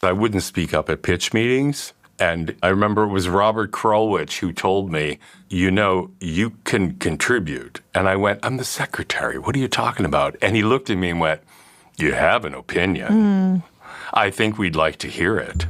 I wouldn't speak up at pitch meetings. And I remember it was Robert Krulwich who told me, you can contribute. And I went, I'm the secretary. What are you talking about? And he looked at me and went, you have an opinion. I think we'd like to hear it.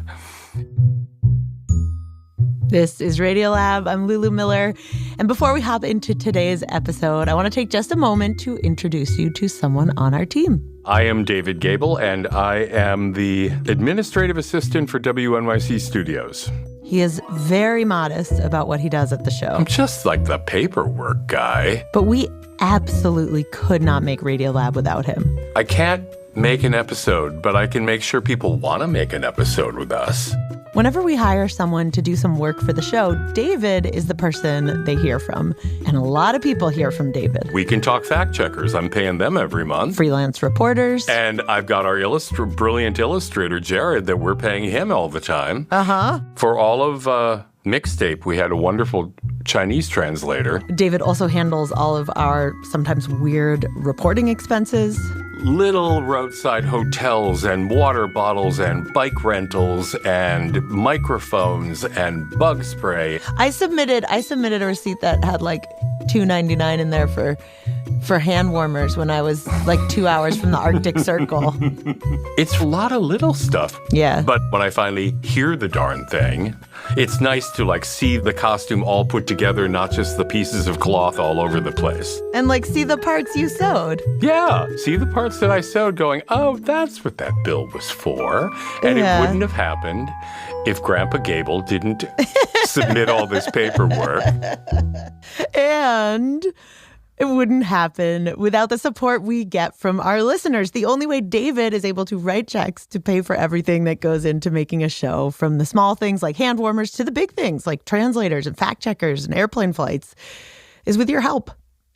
This is Radiolab. I'm Lulu Miller. And before we hop into today's episode, I want to take just a moment to introduce you to someone on our team. I am David Gable, and I am the administrative assistant for WNYC Studios. He is very modest about what he does at the show. I'm just like the paperwork guy. But we absolutely could not make Radiolab without him. I can't make an episode, but I can make sure people want to make an episode with us. Whenever we hire someone to do some work for the show, David is the person they hear from. And a lot of people hear from David. We Can Talk fact checkers. I'm paying them every month. Freelance reporters. And I've got our brilliant illustrator, Jared, that we're paying him all the time. Uh-huh. For all of Mixtape, we had a wonderful Chinese translator. David also handles all of our sometimes weird reporting expenses. Little roadside hotels and water bottles and bike rentals and microphones and bug spray. I submitted a receipt that had like $2.99 in there for hand warmers when I was like 2 hours from the Arctic Circle. It's a lot of little stuff. Yeah. But when I finally hear the darn thing, it's nice to like see the costume all put together, not just the pieces of cloth all over the place. And like see the parts you sewed. Yeah, see the parts that I sewed going, oh, that's what that bill was for. And It wouldn't have happened if Grandpa Gable didn't submit all this paperwork. And it wouldn't happen without the support we get from our listeners. The only way David is able to write checks to pay for everything that goes into making a show, from the small things like hand warmers to the big things like translators and fact checkers and airplane flights, is with your help.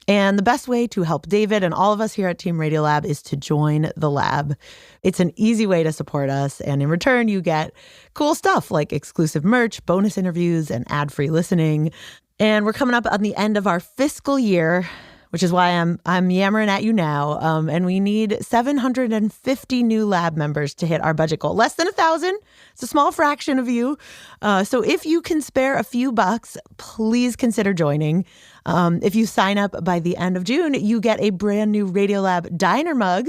And the best way to help David and all of us here at Team Radiolab is to join the lab. It's an easy way to support us, and in return, you get cool stuff like exclusive merch, bonus interviews, and ad-free listening. And we're coming up on the end of our fiscal year, which is why I'm yammering at you now. And we need 750 new lab members to hit our budget goal. Less than 1,000. It's a small fraction of you. So if you can spare a few bucks, please consider joining. If you sign up by the end of June, you get a brand new Radiolab Diner mug.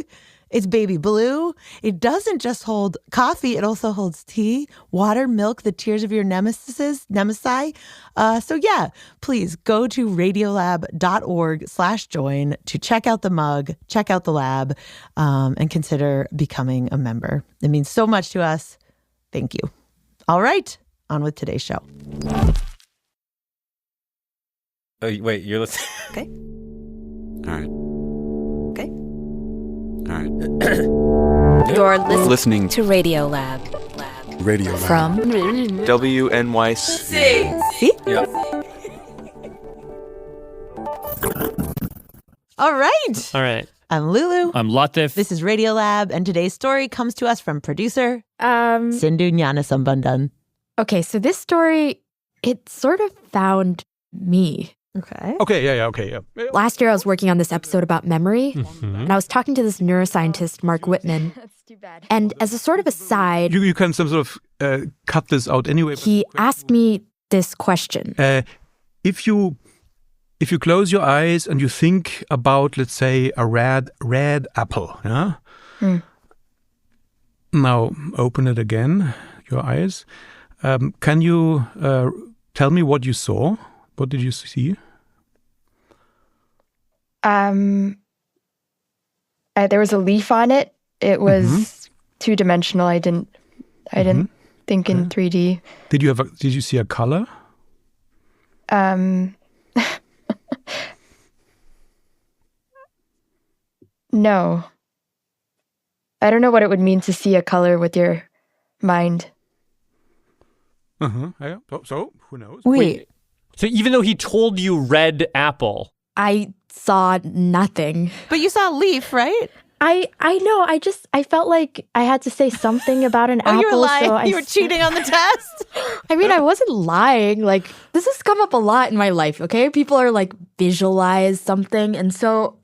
It's baby blue. It doesn't just hold coffee. It also holds tea, water, milk, the tears of your nemesi. So yeah, please go to radiolab.org/join to check out the mug, check out the lab, and consider becoming a member. It means so much to us. Thank you. All right, on with today's show. Oh, wait, you're listening? Okay. All right. Okay. All right. You're listening to Radiolab. Radiolab. From WNYC. See? Yep. All right. All right. I'm Lulu. I'm Latif. This is Radiolab, and today's story comes to us from producer Sindhu Gnanasambandan. Okay, so this story, it sort of found me. Okay. Okay. Last year, I was working on this episode about memory, and I was talking to this neuroscientist, Mark Whitman. That's too bad. And as a sort of aside, You can some sort of cut this out anyway. he asked me this question. If you close your eyes and you think about, let's say, a red apple, yeah? Now open it again, your eyes. Can you tell me what you saw? What did you see? There was a leaf on it. It was two-dimensional. I didn't think in 3D. Did you see a color? No. I don't know what it would mean to see a color with your mind. Yeah. So who knows? Wait. So even though he told you red apple, I saw nothing. But you saw a leaf, right? I know. I felt like I had to say something about an apple. You were lying. So You were cheating on the test. I mean, I wasn't lying. Like, this has come up a lot in my life, okay? People are like, visualize something. And so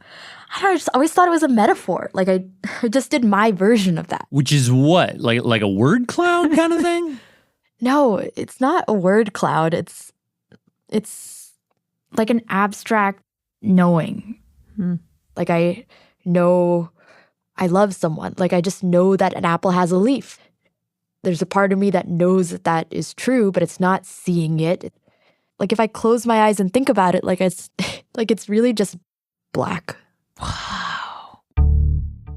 I don't know, I just always thought it was a metaphor. Like I just did my version of that. Which is what? Like a word cloud kind of thing? No, it's not a word cloud. It's like an abstract knowing. Like I know I love someone. Like I just know that an apple has a leaf. There's a part of me that knows that that is true, but it's not seeing it. Like if I close my eyes and think about it, like it's really just black. Wow.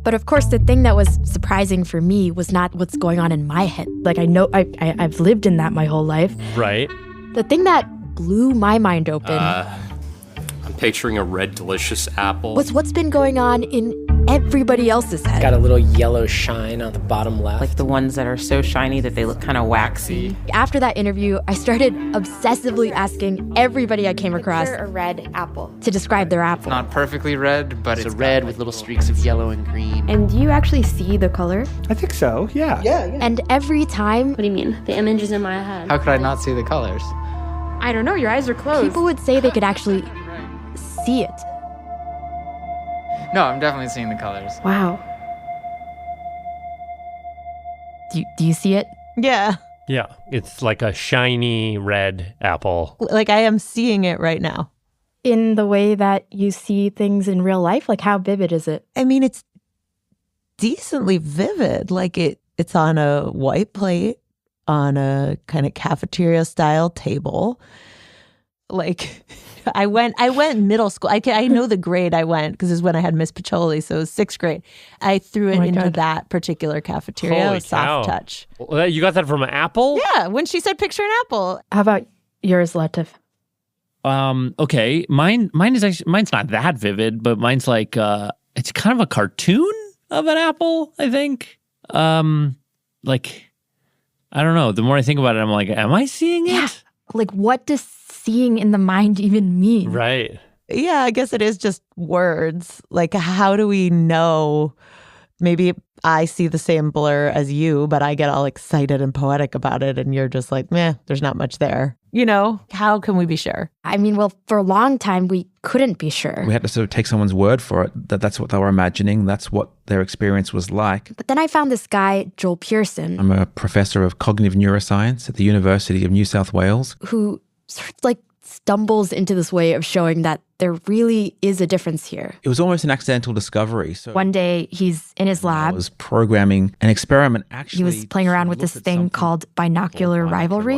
But of course, the thing that was surprising for me was not what's going on in my head. Like I know I've lived in that my whole life. Right. The thing that blew my mind open I'm picturing a red delicious apple. was what's been going on in everybody else's head. Got a little yellow shine on the bottom left. Like the ones that are so shiny that they look kind of waxy. After that interview, I started obsessively asking everybody I came across a red apple to describe their apple. Not perfectly red, but it's a red with little streaks of yellow and green. And do you actually see the color? I think so, yeah. And every time... What do you mean? The image is in my head. How could I not see the colors? I don't know, your eyes are closed. People would say they could actually see it. No, I'm definitely seeing the colors. Wow. Do you see it? Yeah. Yeah. It's like a shiny red apple. Like I am seeing it right now. In the way that you see things in real life? Like how vivid is it? I mean, it's decently vivid. Like it's on a white plate on a kind of cafeteria style table. Like I went middle school. I know the grade I went because it's when I had Miss Pacioli, so it was 6th grade. I threw it into that particular cafeteria. Holy It was soft cow. touch. You got that from an apple? Yeah, when she said picture an apple. How about yours, Latif? Okay. Mine's not that vivid, but mine's like it's kind of a cartoon of an apple, I think. Like I don't know. The more I think about it, I'm like, am I seeing it? Yeah. Like what does seeing in the mind even mean? Right. Yeah, I guess it is just words. Like, how do we know? Maybe I see the same blur as you, but I get all excited and poetic about it, and you're just like, meh, there's not much there. You know, how can we be sure? I mean, well, for a long time, we couldn't be sure. We had to sort of take someone's word for it, that that's what they were imagining, that's what their experience was like. But then I found this guy, Joel Pearson. I'm a professor of cognitive neuroscience at the University of New South Wales. Who sort of like stumbles into this way of showing that there really is a difference here. It was almost an accidental discovery. So one day he's in his lab. I was programming an experiment actually. He was playing around with this thing called binocular rivalry.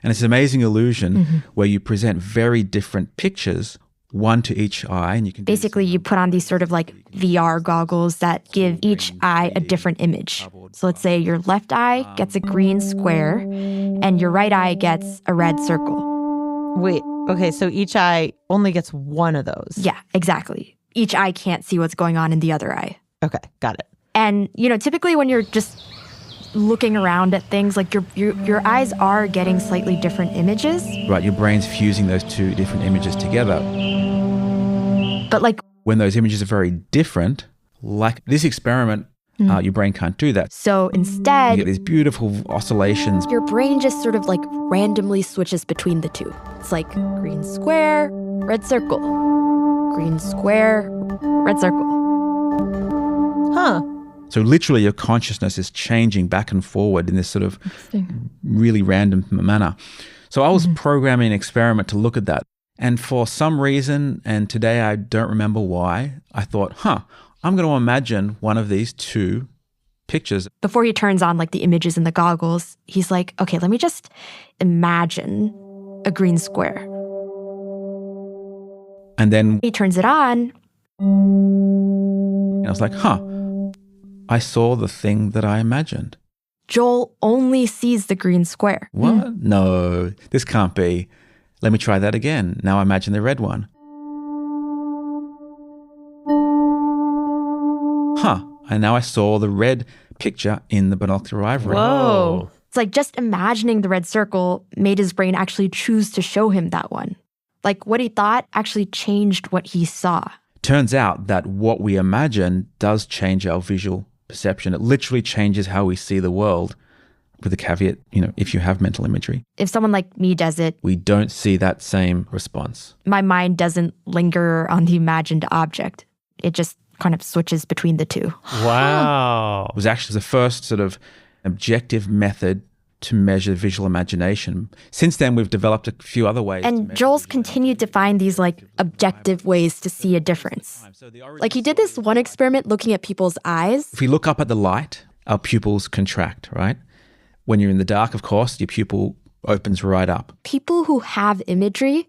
And it's an amazing illusion where you present very different pictures, one to each eye. And you can basically you put on these sort of like VR goggles that give each eye a different image. So let's say your left eye gets a green square and your right eye gets a red circle. Wait, okay, so each eye only gets one of those. Yeah, exactly. Each eye can't see what's going on in the other eye. Okay, got it. And, you know, typically when you're just looking around at things, like your eyes are getting slightly different images. Right, your brain's fusing those two different images together. But like when those images are very different, like this experiment, your brain can't do that. So instead, you get these beautiful oscillations. Your brain just sort of like randomly switches between the two. It's like green square, red circle. Green square, red circle. Huh. So literally your consciousness is changing back and forward in this sort of really random manner. So I was programming an experiment to look at that. And for some reason, and today I don't remember why, I thought, I'm going to imagine one of these two pictures. Before he turns on like the images in the goggles, he's like, okay, let me just imagine a green square. And then he turns it on. And I was like, I saw the thing that I imagined. Joel only sees the green square. What? No, this can't be. Let me try that again. Now I imagine the red one. And now I saw the red picture in the binocular rivalry. Whoa. It's like just imagining the red circle made his brain actually choose to show him that one. Like what he thought actually changed what he saw. Turns out that what we imagine does change our visual perception. It literally changes how we see the world, with the caveat, if you have mental imagery. If someone like me does it, we don't see that same response. My mind doesn't linger on the imagined object. it just kind of switches between the two. Wow. It was actually the first sort of objective method to measure visual imagination. Since then, we've developed a few other ways. And Joel's continued to find these like objective ways to see a difference. Like he did this one experiment looking at people's eyes. If we look up at the light, our pupils contract, right? When you're in the dark, of course, your pupil opens right up. People who have imagery,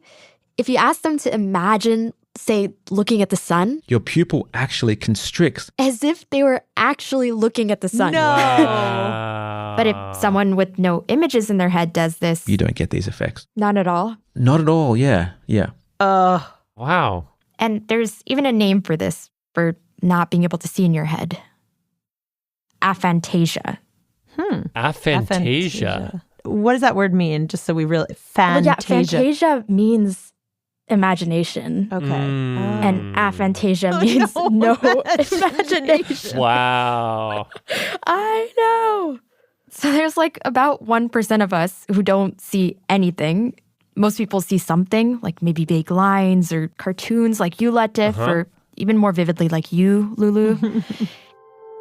if you ask them to imagine, say, looking at the sun, your pupil actually constricts. As if they were actually looking at the sun. No. Wow. But if someone with no images in their head does this, You don't get these effects. Not at all. Not at all, yeah. Wow. And there's even a name for this, for not being able to see in your head. Aphantasia. Aphantasia. What does that word mean? Just so we really... Well, yeah, aphantasia means imagination. Okay. And aphantasia means no imagination. Wow. I know. So there's like about 1% of us who don't see anything. Most people see something, like maybe vague lines or cartoons like you, Latif, or even more vividly like you, Lulu.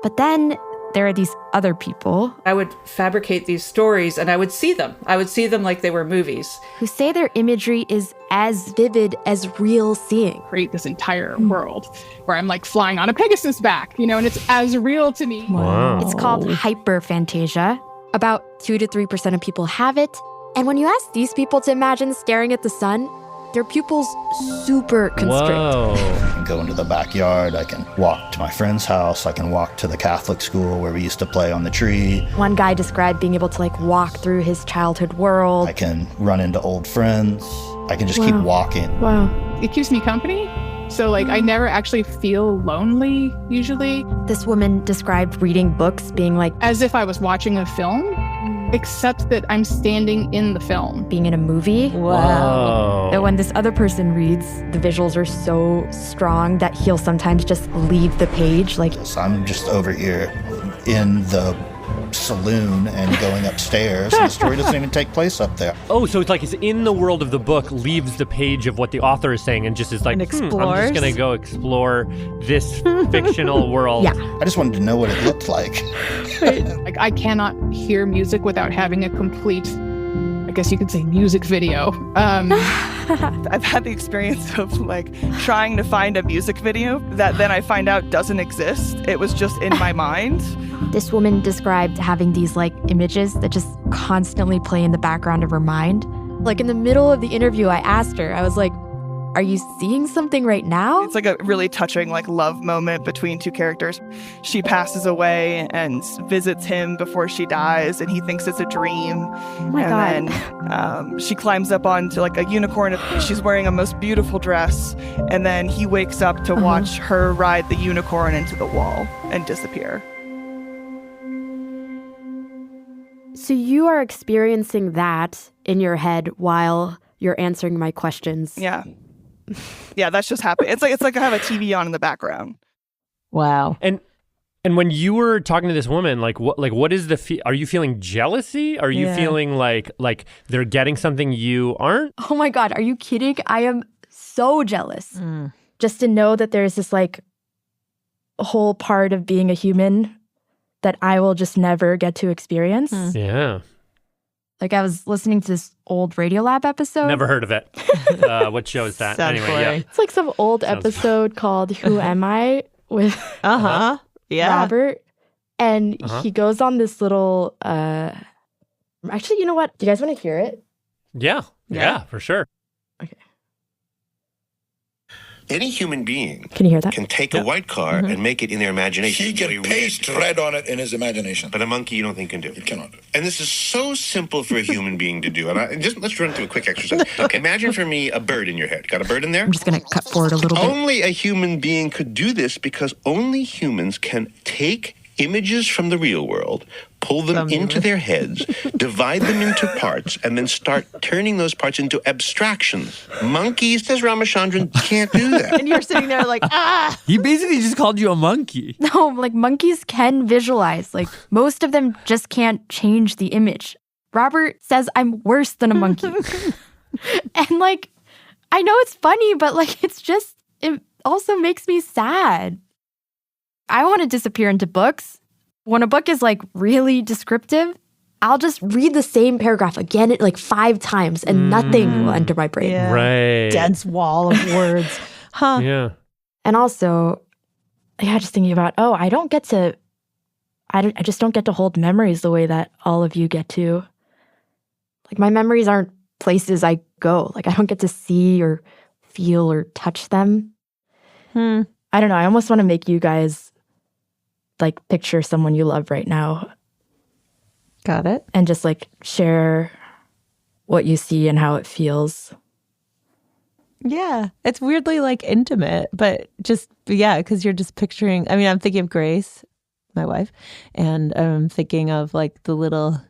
But then there are these other people. I would fabricate these stories and I would see them. I would see them like they were movies. Who say their imagery is as vivid as real seeing. Create this entire world where I'm like flying on a Pegasus back, and it's as real to me. Wow. It's called hyperphantasia. About 2 to 3% of people have it. And when you ask these people to imagine staring at the sun, their pupils super constrict. Whoa. I can go into the backyard. I can walk to my friend's house. I can walk to the Catholic school where we used to play on the tree. One guy described being able to like walk through his childhood world. I can run into old friends. I can just keep walking. Wow. It keeps me company. So like I never actually feel lonely usually. This woman described reading books being like as if I was watching a film, except that I'm standing in the film. Being in a movie. Wow. But when this other person reads, the visuals are so strong that he'll sometimes just leave the page. Like I'm just over here in the saloon and going upstairs, and the story doesn't even take place up there. Oh, so it's like it's in the world of the book, leaves the page of what the author is saying, and just is like, I'm just going to go explore this fictional world. Yeah. I just wanted to know what it looked like. Like I cannot hear music without having a complete, I guess you could say, music video. I've had the experience of like trying to find a music video that then I find out doesn't exist. It was just in my mind. This woman described having these like images that just constantly play in the background of her mind. Like in the middle of the interview, I asked her, I was like, are you seeing something right now? It's like a really touching like love moment between two characters. She passes away and visits him before she dies, and he thinks it's a dream. Oh my God. Then she climbs up onto like a unicorn. She's wearing a most beautiful dress, and then he wakes up to watch her ride the unicorn into the wall and disappear. So you are experiencing that in your head while you're answering my questions. Yeah. Yeah, that's just happening. It's like I have a TV on in the background. Wow. And when you were talking to this woman, what is the are you feeling jealousy? Are you feeling like they're getting something you aren't? Oh my God, are you kidding? I am so jealous. Just to know that there's this like whole part of being a human that I will just never get to experience. Yeah. Like I was listening to this old Radiolab episode. Never heard of it. What show is that? Anyway, yeah. It's like some old episode called Who Am I? With Robert. And he goes on this little actually, you know what? Do you guys want to hear it? Yeah, for sure. Okay. Any human being Can you hear that? can take a white car and make it in their imagination. He can paste red on it in his imagination. But a monkey you don't think can do. He cannot. And this is so simple for a human being to do. And let's run through a quick exercise. Okay, imagine for me a bird in your head. Got a bird in there? I'm just going to cut forward a little bit. Only a human being could do this because only humans can take images from the real world, pull them into their heads, divide them into parts, and then start turning those parts into abstractions. Monkeys, says Ramachandran, can't do that. And you're sitting there like, ah! He basically just called you a monkey. No, like monkeys can visualize. Like most of them just can't change the image. Robert says I'm worse than a monkey. And like, I know it's funny, but like it's just also makes me sad. I want to disappear into books. When a book is like really descriptive, I'll just read the same paragraph again like 5 times and nothing will enter my brain. Yeah. Right. Dense wall of words. Huh. Yeah. And also, just thinking about, I just don't get to hold memories the way that all of you get to. Like, my memories aren't places I go. Like, I don't get to see or feel or touch them. I don't know. I almost want to make you guys, like, picture someone you love right now. Got it. And just, like, share what you see and how it feels. Yeah. It's weirdly, like, intimate, but because you're just picturing, I mean, I'm thinking of Grace, my wife, and I'm thinking of, like, the little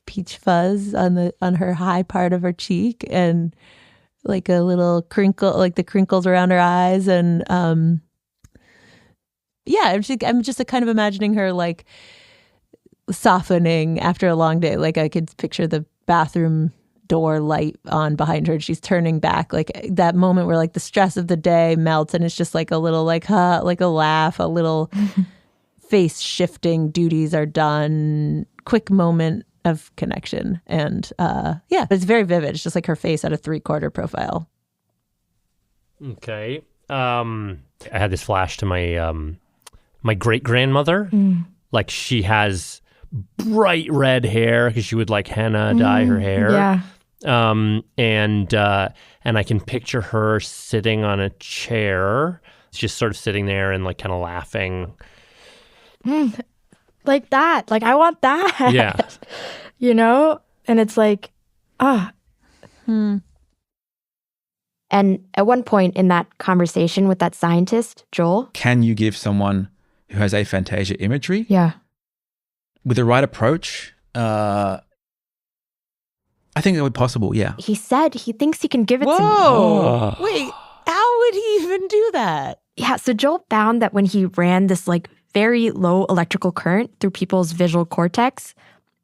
peach fuzz on her high part of her cheek and, like, a little crinkle, like the crinkles around her eyes. And, I'm just kind of imagining her, like, softening after a long day. Like, I could picture the bathroom door light on behind her and she's turning back, like that moment where, like, the stress of the day melts and it's just like a little, like, like a laugh, a little face shifting, duties are done, quick moment of connection. And it's very vivid. It's just like her face at a 3/4 profile. Okay. I had this flash to my my great grandmother. Like, she has bright red hair because she would, like, henna dye her hair. Yeah. And I can picture her sitting on a chair, just sort of sitting there and, like, kind of laughing. Like that. Like, I want that. Yeah. You know? And it's like, And at one point in that conversation with that scientist, Joel. Can you give someone who has aphantasia imagery? Yeah. With the right approach, I think it would be possible, yeah. He said he thinks he can give it to me. Whoa. Wait, how would he even do that? Yeah, so Joel found that when he ran this, like, very low electrical current through people's visual cortex,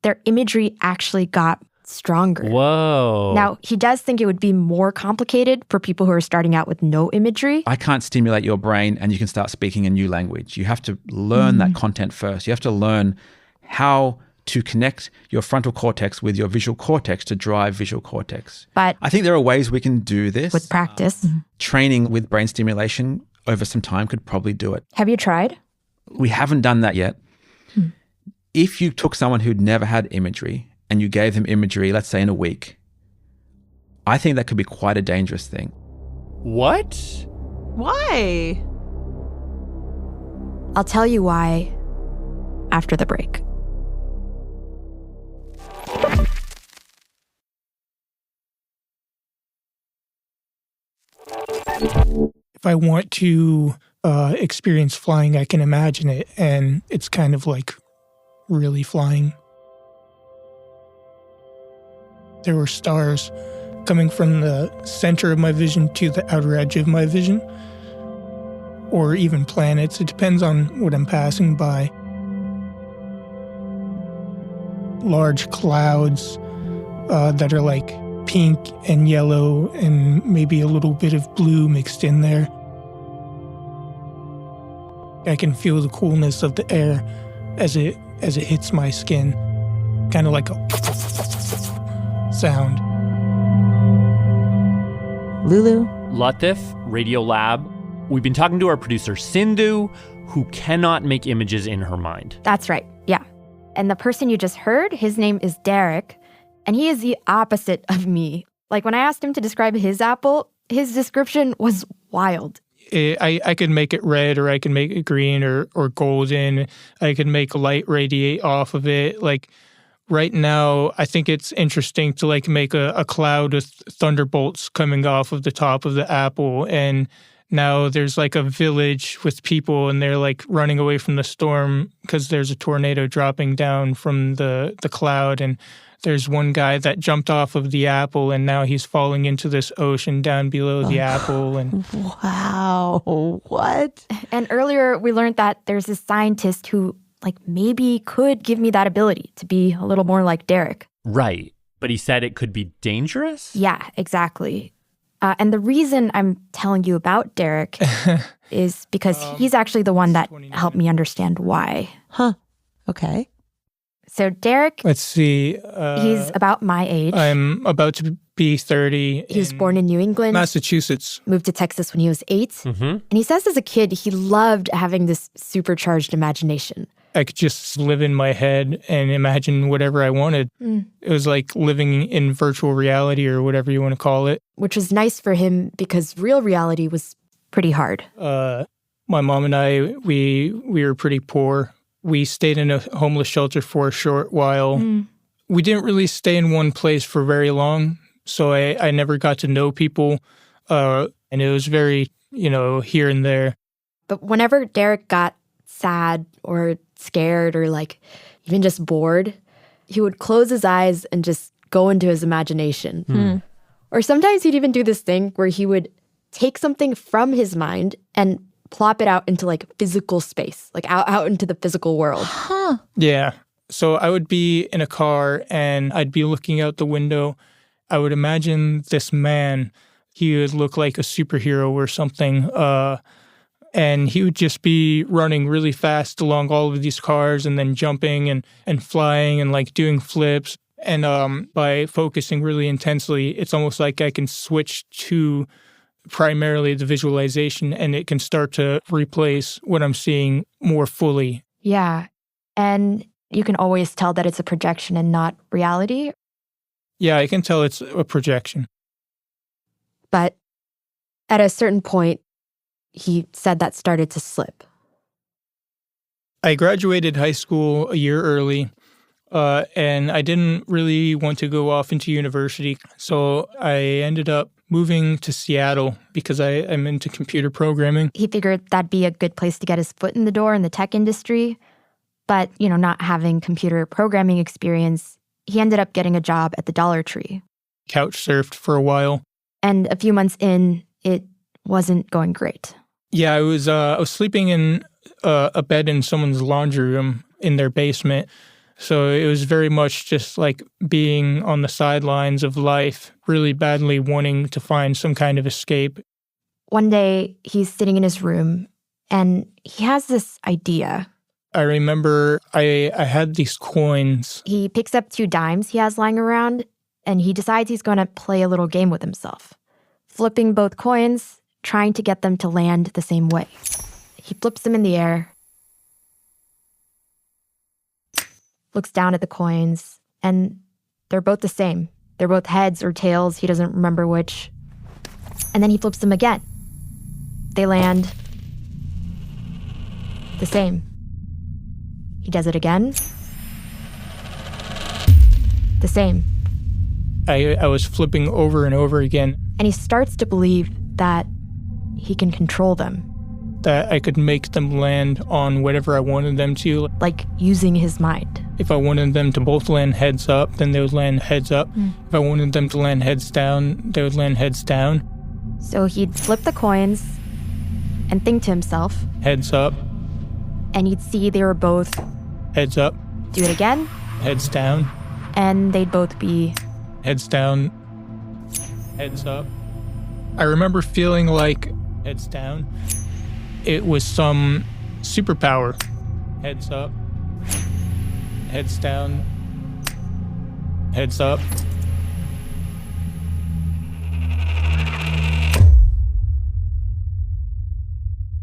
their imagery actually got stronger. Whoa. Now, he does think it would be more complicated for people who are starting out with no imagery. I can't stimulate your brain and you can start speaking a new language. You have to learn that content first. You have to learn how to connect your frontal cortex with your visual cortex to drive visual cortex. But I think there are ways we can do this. With practice. Training with brain stimulation over some time could probably do it. Have you tried? We haven't done that yet. If you took someone who'd never had imagery and you gave them imagery, let's say in a week, I think that could be quite a dangerous thing. What? Why? I'll tell you why after the break. If I want to experience flying, I can imagine it, and it's kind of like really flying. There were stars coming from the center of my vision to the outer edge of my vision, or even planets. It depends on what I'm passing by. Large clouds that are like pink and yellow and maybe a little bit of blue mixed in there. I can feel the coolness of the air as it hits my skin, kind of like a sound. Lulu. Latif, Radiolab. We've been talking to our producer, Sindhu, who cannot make images in her mind. That's right, yeah. And the person you just heard, his name is Derek, and he is the opposite of me. Like, when I asked him to describe his apple, his description was wild. I could make it red, or I can make it green or golden. I could make light radiate off of it. Like, right now, I think it's interesting to, like, make a cloud with thunderbolts coming off of the top of the apple. And now there's, like, a village with people, and they're, like, running away from the storm because there's a tornado dropping down from the cloud. And there's one guy that jumped off of the apple, and now he's falling into this ocean down below the apple. And wow, what? And earlier we learned that there's this scientist who, like, maybe could give me that ability to be a little more like Derek. Right. But he said it could be dangerous? Yeah, exactly. And the reason I'm telling you about Derek is because he's actually the one that helped me understand why. Huh. Okay. So Derek, Let's see. he's about my age. I'm about to be 30. He was born in New England, Massachusetts. Moved to Texas when he was 8. And he says as a kid, he loved having this supercharged imagination. I could just live in my head and imagine whatever I wanted. It was like living in virtual reality or whatever you want to call it. Which was nice for him because real reality was pretty hard. My mom and I, we were pretty poor. We stayed in a homeless shelter for a short while. We didn't really stay in one place for very long, so I never got to know people. And it was very, here and there. But whenever Derek got sad or scared or like even just bored, he would close his eyes and just go into his imagination. Or sometimes he'd even do this thing where he would take something from his mind and plop it out into like physical space, like out into the physical world. Yeah. So I would be in a car and I'd be looking out the window. I would imagine this man. He would look like a superhero or something. And he would just be running really fast along all of these cars and then jumping and flying and like doing flips. And by focusing really intensely, it's almost like I can switch to primarily the visualization and it can start to replace what I'm seeing more fully. Yeah. And you can always tell that it's a projection and not reality. Yeah, I can tell it's a projection. But at a certain point, he said that started to slip. I graduated high school a year early, and I didn't really want to go off into university. So I ended up moving to Seattle because I'm into computer programming. He figured that'd be a good place to get his foot in the door in the tech industry. But, not having computer programming experience, he ended up getting a job at the Dollar Tree. Couch surfed for a while. And a few months in, it wasn't going great. Yeah, I was sleeping in a bed in someone's laundry room in their basement. So it was very much just like being on the sidelines of life, really badly wanting to find some kind of escape. One day, he's sitting in his room, and he has this idea. I remember I had these coins. He picks up 2 dimes he has lying around, and he decides he's going to play a little game with himself, flipping both coins, trying to get them to land the same way. He flips them in the air, looks down at the coins, and they're both the same. They're both heads or tails, he doesn't remember which. And then he flips them again. They land the same. He does it again. The same. I was flipping over and over again. And he starts to believe that he can control them. That I could make them land on whatever I wanted them to. Like using his mind. If I wanted them to both land heads up, then they would land heads up. If I wanted them to land heads down, they would land heads down. So he'd flip the coins and think to himself, heads up. And he'd see they were both heads up. Do it again. Heads down. And they'd both be heads down, heads up. I remember feeling like heads down. It was some superpower. Heads up, heads down, heads up.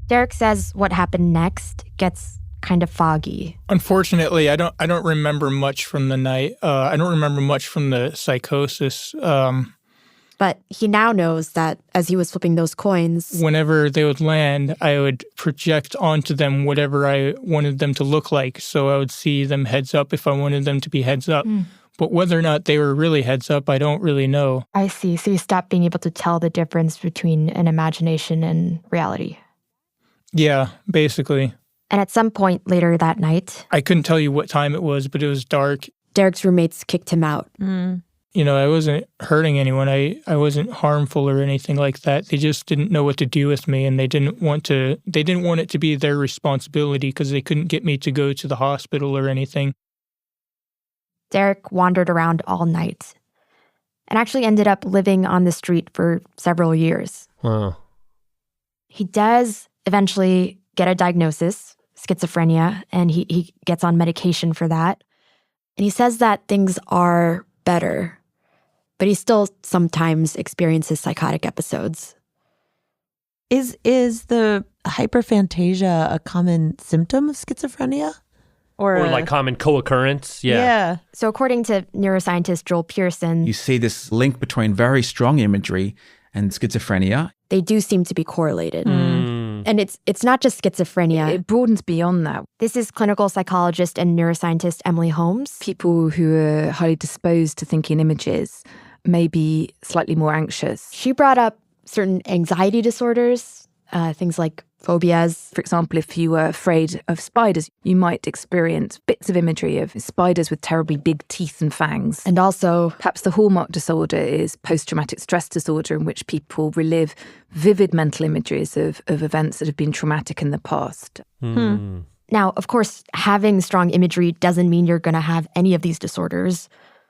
Derek says what happened next gets kind of foggy. Unfortunately, I don't remember much from the night. I don't remember much from the psychosis. But he now knows that as he was flipping those coins, whenever they would land, I would project onto them whatever I wanted them to look like. So I would see them heads up if I wanted them to be heads up. But whether or not they were really heads up, I don't really know. I see. So you stopped being able to tell the difference between an imagination and reality. Yeah, basically. And at some point later that night, I couldn't tell you what time it was, but it was dark. Derek's roommates kicked him out. I wasn't hurting anyone. I wasn't harmful or anything like that. They just didn't know what to do with me, and they didn't want it to be their responsibility because they couldn't get me to go to the hospital or anything. Derek wandered around all night. and actually ended up living on the street for several years. Wow. He does eventually get a diagnosis, schizophrenia, and he gets on medication for that. And he says that things are better, but he still sometimes experiences psychotic episodes. Is the hyperphantasia a common symptom of schizophrenia? Or like common co-occurrence? Yeah. So according to neuroscientist Joel Pearson, You see this link between very strong imagery and schizophrenia. they do seem to be correlated. And it's not just schizophrenia. It broadens beyond that. This is clinical psychologist and neuroscientist Emily Holmes. People who are highly disposed to thinking images may be slightly more anxious. She brought up certain anxiety disorders, things like phobias. For example, if you were afraid of spiders, you might experience bits of imagery of spiders with terribly big teeth and fangs. And also, perhaps the hallmark disorder is post-traumatic stress disorder, in which people relive vivid mental images of events that have been traumatic in the past. Now, of course, having strong imagery doesn't mean you're going to have any of these disorders,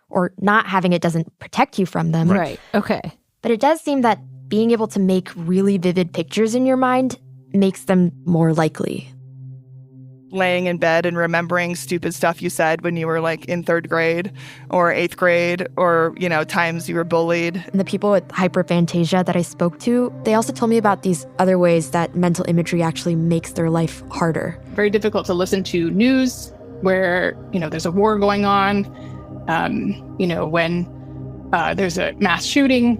or not having it doesn't protect you from them. Right. Okay. But it does seem that being able to make really vivid pictures in your mind makes them more likely. Laying in bed and remembering stupid stuff you said when you were like in 3rd grade or 8th grade, or, you know, times you were bullied. And the people with hyperphantasia that I spoke to, they also told me about these other ways that mental imagery actually makes their life harder. Very difficult to listen to news where, you know, there's a war going on, you know, when there's a mass shooting,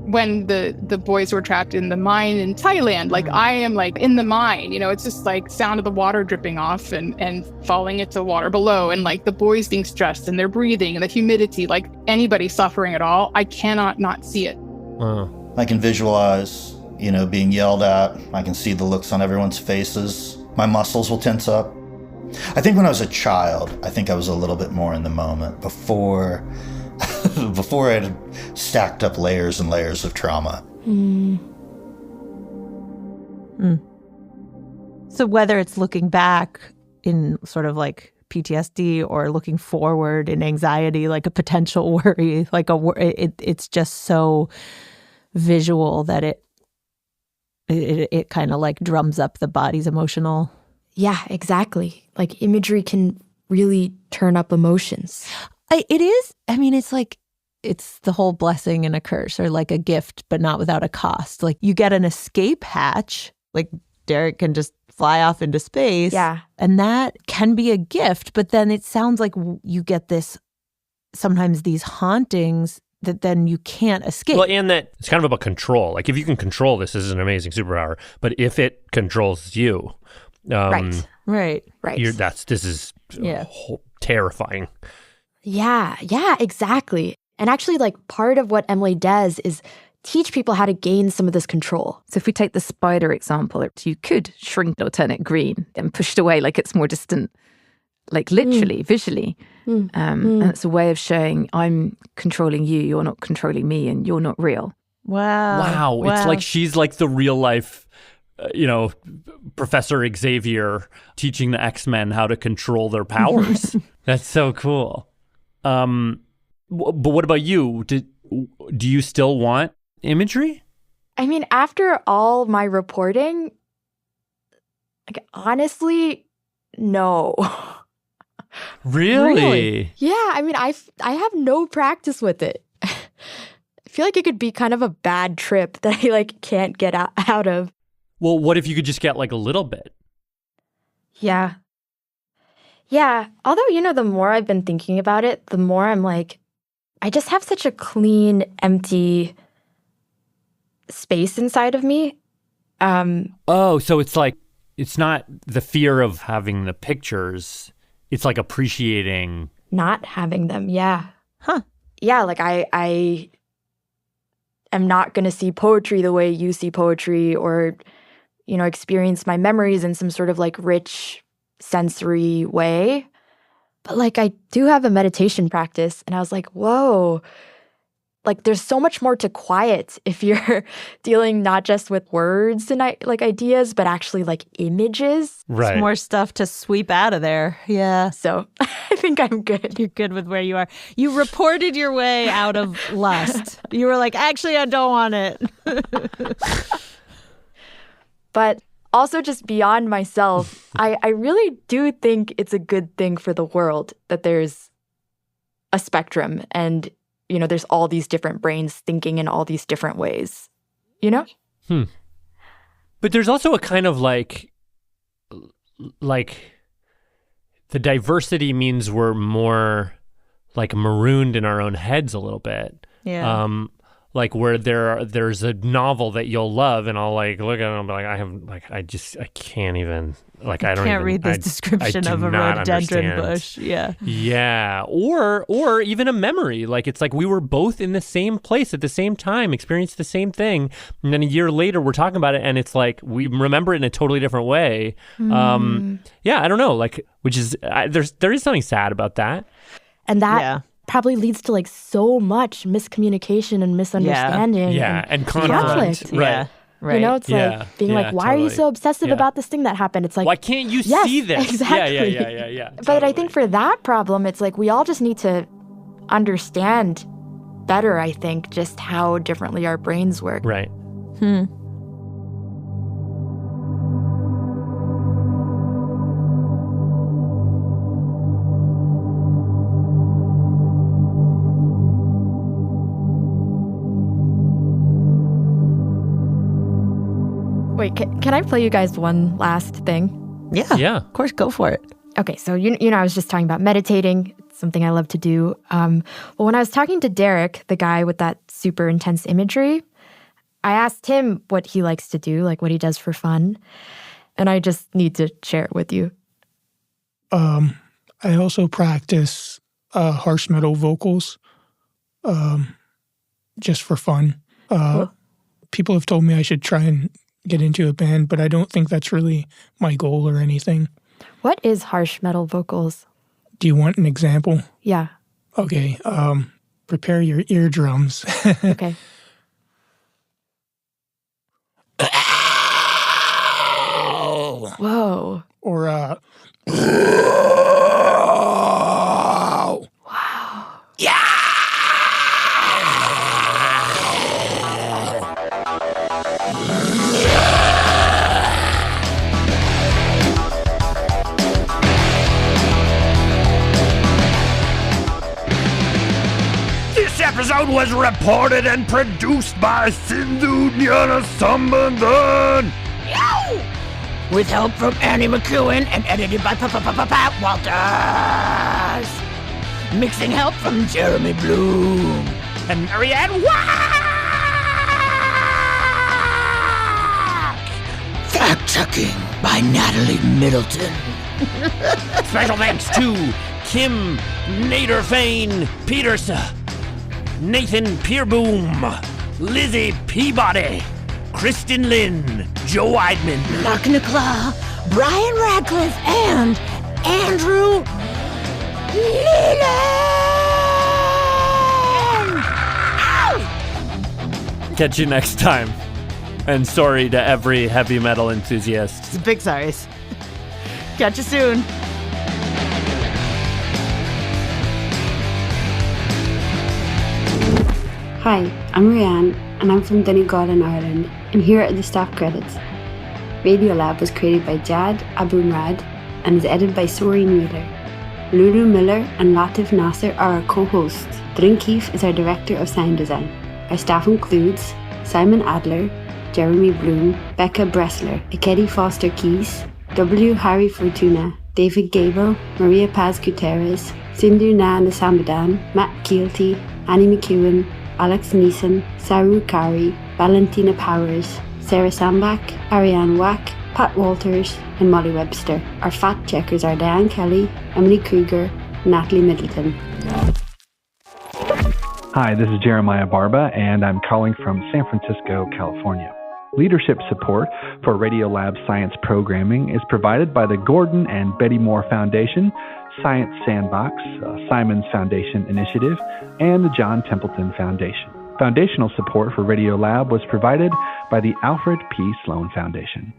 when the boys were trapped in the mine in Thailand. Like, I am like in the mine, you know, it's just like sound of the water dripping off and falling into water below, and like the boys being stressed and their breathing and the humidity, like anybody suffering at all, I cannot not see it. I can visualize, you know, being yelled at. I can see the looks on everyone's faces. My muscles will tense up. I think when I was a child, I think I was a little bit more in the moment before I had stacked up layers and layers of trauma. So whether it's looking back in sort of like PTSD or looking forward in anxiety, like a potential worry, like it's just so visual that it kind of like drums up the body's emotional. Yeah, exactly. Like imagery can really turn up emotions. It is. I mean, it's like, it's the whole blessing and a curse, or like a gift, but not without a cost. Like you get an escape hatch, like Derek can just fly off into space. Yeah. And that can be a gift, but then it sounds like you get this, sometimes these hauntings that then you can't escape. Well, and that it's kind of about control. Like if you can control this is an amazing superpower, but if it controls you, Right. this is terrifying. Yeah, exactly. And actually, like, part of what Emily does is teach people how to gain some of this control. So if we take the spider example, you could shrink or turn it green and push it away like it's more distant, like literally, visually. And it's a way of showing I'm controlling you, you're not controlling me, and you're not real. Wow. It's like she's like the real life, Professor Xavier teaching the X-Men how to control their powers. That's so cool. But what about you? Do you still want imagery? I mean, after all my reporting, like, honestly, no. Really? Yeah, I mean, I have no practice with it. I feel like it could be kind of a bad trip that I like can't get out of. Well, what if you could just get like a little bit? Yeah. Although, you know, the more I've been thinking about it, the more I'm like, I just have such a clean, empty space inside of me. So it's like, it's not the fear of having the pictures. It's like appreciating not having them. Yeah. Huh. Yeah. Like I am not going to see poetry the way you see poetry, or, you know, experience my memories in some sort of like rich sensory way. But like I do have a meditation practice, and I was like, whoa, like there's so much more to quiet if you're dealing not just with words and like ideas, but actually like images. Right. There's more stuff to sweep out of there. Yeah. So I think I'm good. You're good with where you are. You reported your way out of lust. You were like, actually, I don't want it. But also just beyond myself, I really do think it's a good thing for the world that there's a spectrum and, you know, there's all these different brains thinking in all these different ways, you know? But there's also a kind of like the diversity means we're more like marooned in our own heads a little bit. Yeah. Like where there's a novel that you'll love and I'll like look at it and I'll be like, I can't even, like, I don't can't even read this description of a rhododendron bush. Yeah. Yeah. Or even a memory. Like, it's like we were both in the same place at the same time, experienced the same thing. And then a year later, we're talking about it and it's like, we remember it in a totally different way. Yeah, I don't know. Like, which is, there is something sad about that. And that probably leads to like so much miscommunication and misunderstanding. Yeah. And conflict. Right. Yeah. Right. You know, it's like being like, why are you so obsessive about this thing that happened? It's like, why can't you see this? Exactly. Yeah. But I think for that problem, it's like we all just need to understand better, I think, just how differently our brains work. Right. Wait, can I play you guys one last thing? Yeah. Of course, go for it. Okay, so you know, I was just talking about meditating. It's something I love to do. Well, when I was talking to Derek, the guy with that super intense imagery, I asked him what he likes to do, like what he does for fun. And I just need to share it with you. I also practice harsh metal vocals just for fun. Cool. People have told me I should try and get into a band, but I don't think that's really my goal or anything. What is harsh metal vocals? Do you want an example? Yeah. Okay. Prepare your eardrums. Okay. Whoa. Or wow. Yeah. This episode was reported and produced by Sindhu Gnanasambandan. With help from Annie McEwen and edited by Pat Walters. Mixing help from Jeremy Bloom. And Arianne Wack. Fact-checking by Natalie Middleton. Special thanks to Kim Nederveen Pieterse, Nathan Peereboom, Lizzie Peabody, Kristin Lynn, Joe Eidman, Nakhla, Brian Radcliffe, and Andrew Leland! Catch you next time. And sorry to every heavy metal enthusiast. Big sorries. Catch you soon. Hi, I'm Arianne, and I'm from Donegal in Ireland, and here are the staff credits. Radiolab was created by Jad Abumrad and is edited by Soreen Wheeler. Lulu Miller and Latif Nasser are our co-hosts. Dylan Keefe is our director of sound design. Our staff includes Simon Adler, Jeremy Bloom, Becca Bressler, Ikedi Foster Keys, W. Harry Fortuna, David Gable, Maria Paz Gutierrez, Sindhu Gnanasambandan, Matt Keelty, Annie McEwen, Alex Neeson, Saru Kari, Valentina Powers, Sarah Sambach, Arianne Wack, Pat Walters, and Molly Webster. Our fact checkers are Diane Kelly, Emily Kruger, and Natalie Middleton. Hi, this is Jeremiah Barba, and I'm calling from San Francisco, California. Leadership support for Radiolab science programming is provided by the Gordon and Betty Moore Foundation, Science Sandbox, Simons Foundation Initiative, and the John Templeton Foundation. Foundational support for Radiolab was provided by the Alfred P. Sloan Foundation.